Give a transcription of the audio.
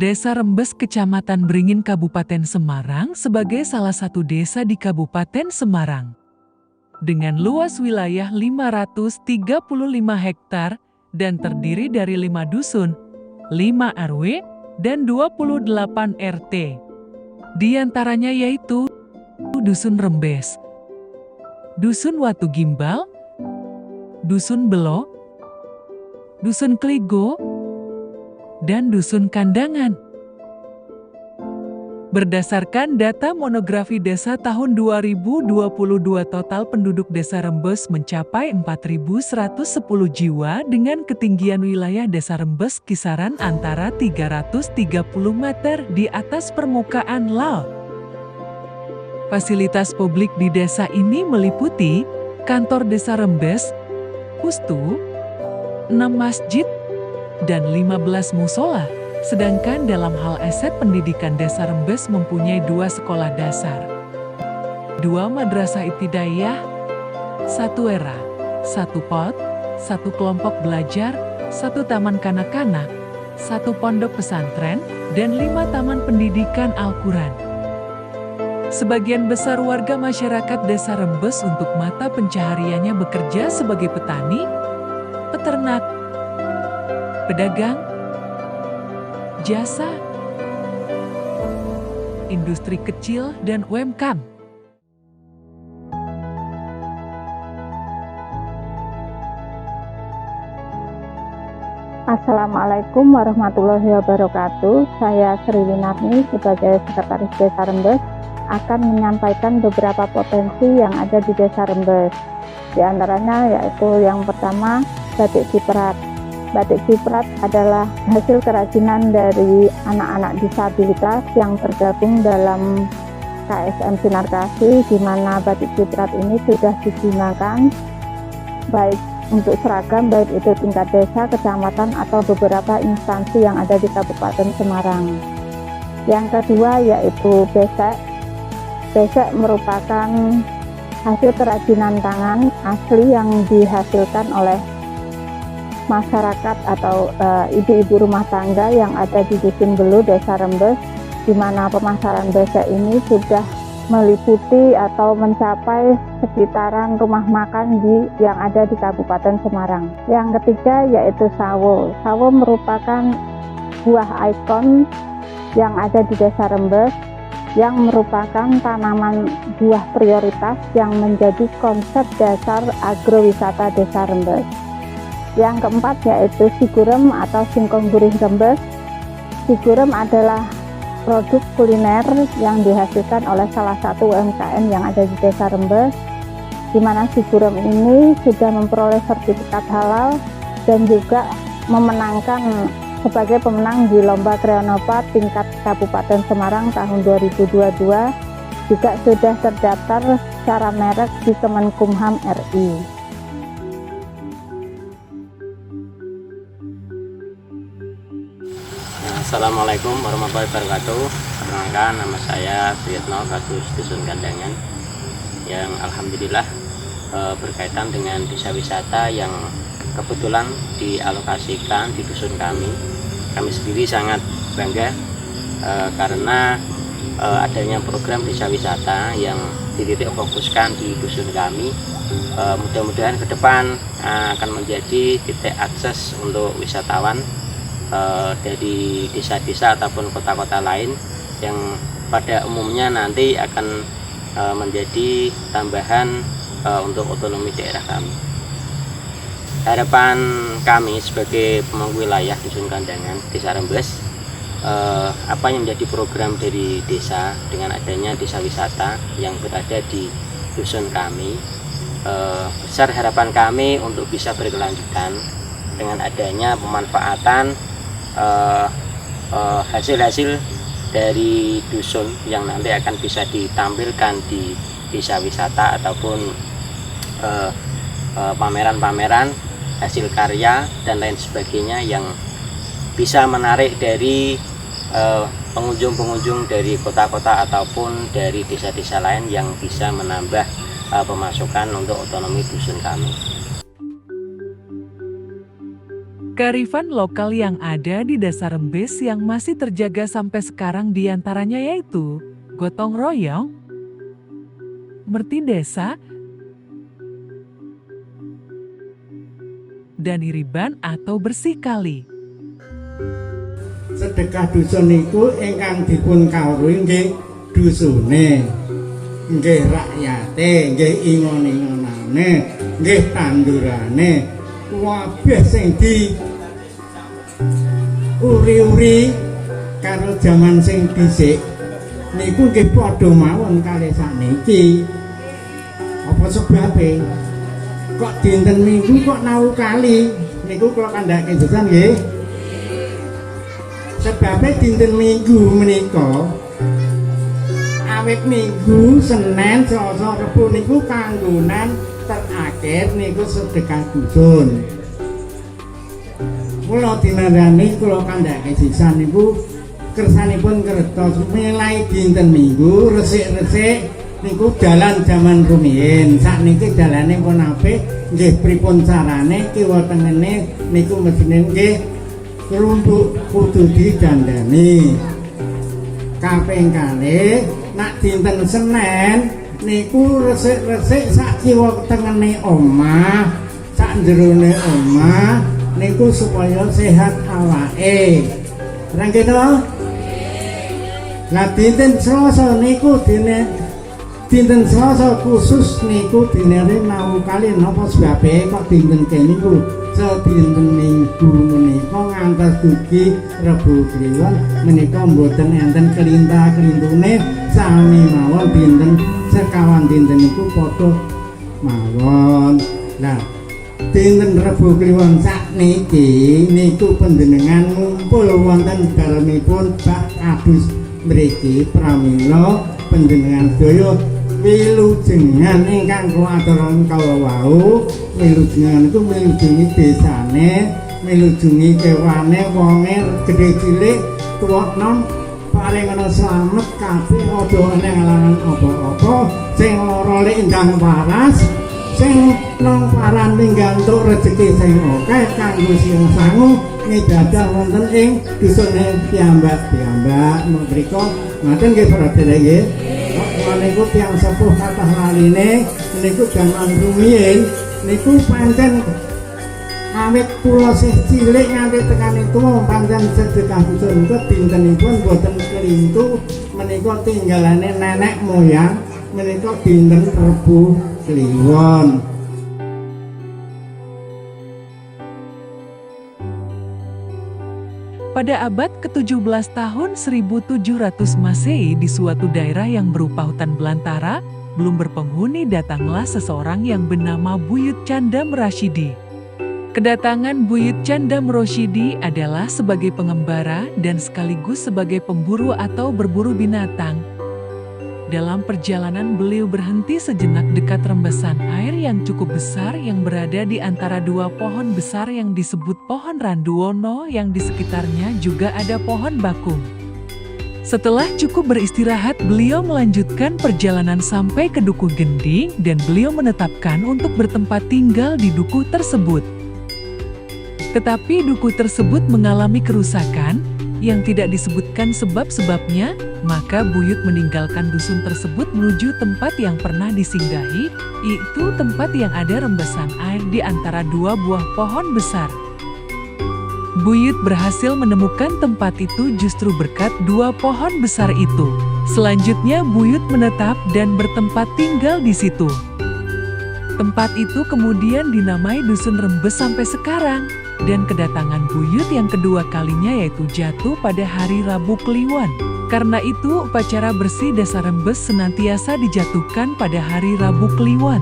Desa Rembes, Kecamatan Beringin, Kabupaten Semarang sebagai salah satu desa di Kabupaten Semarang. Dengan luas wilayah 535 hektar dan terdiri dari 5 dusun, 5 RW, dan 28 RT. Di antaranya yaitu Dusun Rembes, Dusun Watu Gimbal, Dusun Belo, Dusun Kligo, dan Dusun Kandangan. Berdasarkan data monografi desa tahun 2022, total penduduk desa Rembes mencapai 4.110 jiwa dengan ketinggian wilayah desa Rembes kisaran antara 330 meter di atas permukaan laut. Fasilitas publik di desa ini meliputi kantor desa Rembes, pustu, 6 masjid, dan 15 musola. Sedangkan dalam hal aset pendidikan desa Rembes mempunyai 2 sekolah dasar, 2 madrasah ibtidaiyah, 1 era, 1 POT, 1 kelompok belajar, 1 taman kanak-kanak, 1 pondok pesantren, dan 5 taman pendidikan Al-Quran. Sebagian besar warga masyarakat desa Rembes untuk mata pencahariannya bekerja sebagai petani, peternak, pedagang, jasa, industri kecil, dan UMKM. Assalamualaikum warahmatullahi wabarakatuh. Saya Sri Winarni sebagai Sekretaris Desa Rembes akan menyampaikan beberapa potensi yang ada di Desa Rembes. Di antaranya yaitu yang pertama, batik ciprat. Batik ciprat adalah hasil kerajinan dari anak-anak disabilitas yang tergabung dalam KSM Sinar Kasih, di mana batik ciprat ini sudah digunakan baik untuk seragam, baik itu tingkat desa, kecamatan, atau beberapa instansi yang ada di Kabupaten Semarang. Yang kedua yaitu besek. Besek merupakan hasil kerajinan tangan asli yang dihasilkan oleh masyarakat atau ibu-ibu rumah tangga yang ada di Dusun Belu, Desa Rembes, di mana pemasaran besek ini sudah meliputi atau mencapai sekitaran rumah makan yang ada di Kabupaten Semarang. Yang ketiga yaitu sawo. Sawo merupakan buah ikon yang ada di Desa Rembes, yang merupakan tanaman buah prioritas yang menjadi konsep dasar agrowisata Desa Rembes. Yang keempat yaitu sigurem atau singkong gurih Rembes. Sigurem adalah produk kuliner yang dihasilkan oleh salah satu UMKM yang ada di Desa Rembes, di mana sigurem ini sudah memperoleh sertifikat halal dan juga memenangkan sebagai pemenang di Lomba Kreonova tingkat Kabupaten Semarang tahun 2022, juga sudah terdaftar secara merek di Kemenkumham RI. Assalamualaikum warahmatullahi wabarakatuh. Perkenalkan, nama saya Suyatno, Kasus Dusun Kandangan, yang alhamdulillah berkaitan dengan desa wisata yang kebetulan dialokasikan di dusun kami. Kami sendiri sangat bangga karena adanya program desa wisata yang dititik fokuskan di dusun kami. Mudah-mudahan ke depan akan menjadi titik akses untuk wisatawan dari desa-desa ataupun kota-kota lain yang pada umumnya nanti akan menjadi tambahan untuk otonomi daerah kami. Harapan kami sebagai pemangku wilayah Dusun Kandangan, Desa Rembes, apa yang menjadi program dari desa dengan adanya desa wisata yang berada di dusun kami, besar harapan kami untuk bisa berkelanjutan dengan adanya pemanfaatan hasil-hasil dari dusun yang nanti akan bisa ditampilkan di desa wisata ataupun pameran-pameran hasil karya dan lain sebagainya yang bisa menarik dari pengunjung-pengunjung dari kota-kota ataupun dari desa-desa lain yang bisa menambah pemasukan untuk otonomi dusun kami. Kearifan lokal yang ada di Desa Rembes yang masih terjaga sampai sekarang diantaranya yaitu gotong royong, merti desa, dan iriban atau bersih kali. Sedekah dusun niku ingkang dipun kawruhi nggih dusune, nggih rakyate, nggih ingon-ingonane, nggih tandurane, kabeh sing di uri-uri karo jaman sing dhisik niku nggih padha mawon kalih sakniki. Apa sebabe? Kok dinten Minggu kok nau kali niku kula kandhake sesan nggih. Sebabnya dinten Minggu menika awit Minggu, Senin, Selasa, Rebo niku kanggonan terakhir niku sedekah dusun. Kula dinandani kula kandhake sisan niku kersanipun kertos milai dinten Minggu resik-resik niku dalan jaman rumiyin. Sakniki dalane pun apik, nggih pripun carane kiwa tengene niku mesine nggih kerumpuk kudu didandani. Kaping kalih nak dinten Senin niku resik-resik sak kiwa tengene omah, sak jerone omah niku supaya sehat awake. Rangge to? Lah dinten Selasa niku dinten Selasa khusus niku dinere nau kali napa sebabe kok dinten kene niku sedinten Minggu menika ngantos dugi Rebo Kliwon menika mboten enten kelintah-kelintune sami mawon dinten sekawan dinten niku padha mawon. Lah dinten Rebo Kliwon sakniki niku panjenengan ngumpul wonten dalemipun bak adus mriki pramila panjenengan sedaya wilujengan ingkang kula aturaken kala wau. Wilujengan itu wilujungi desane, wilujungi kewane, wonge gedhe cilik, tuwa nom paringana slamet kabeh aja ana halangan apa-apa. Sing lara lek ndang waras, sing nang paran pinggantuk rejeki sing akeh kanggo sing sangu ngibadah wonten ing dusune piyambak-piyambak. Mriko ngaten nggih para sedherek nggih. Niku tiyang sepuh kathah laline niku jaman rumiyin niku pancen awit kula sih cilik nganti tekan tuwa pancen sedekah dusun niku dintenipun boten kelintu menika tinggalane nenek moyang menika dinten Rebo Kliwon. Pada abad ke-17 tahun 1700 Masehi di suatu daerah yang berupa hutan belantara, belum berpenghuni datanglah seseorang yang bernama Buyut Candam Rashidi. Kedatangan Buyut Candam Rashidi adalah sebagai pengembara dan sekaligus sebagai pemburu atau berburu binatang. Dalam perjalanan beliau berhenti sejenak dekat rembesan air yang cukup besar yang berada di antara dua pohon besar yang disebut pohon Randuwono yang di sekitarnya juga ada pohon bakung. Setelah cukup beristirahat, beliau melanjutkan perjalanan sampai ke Dukuh Gending dan beliau menetapkan untuk bertempat tinggal di dukuh tersebut. Tetapi dukuh tersebut mengalami kerusakan yang tidak disebutkan sebab-sebabnya, maka Buyut meninggalkan dusun tersebut menuju tempat yang pernah disinggahi, yaitu tempat yang ada rembesan air di antara dua buah pohon besar. Buyut berhasil menemukan tempat itu justru berkat dua pohon besar itu. Selanjutnya Buyut menetap dan bertempat tinggal di situ. Tempat itu kemudian dinamai Dusun Rembes sampai sekarang. Dan kedatangan Buyut yang kedua kalinya yaitu jatuh pada hari Rabu Kliwon. Karena itu upacara bersih Desa Rembes senantiasa dijatuhkan pada hari Rabu Kliwon.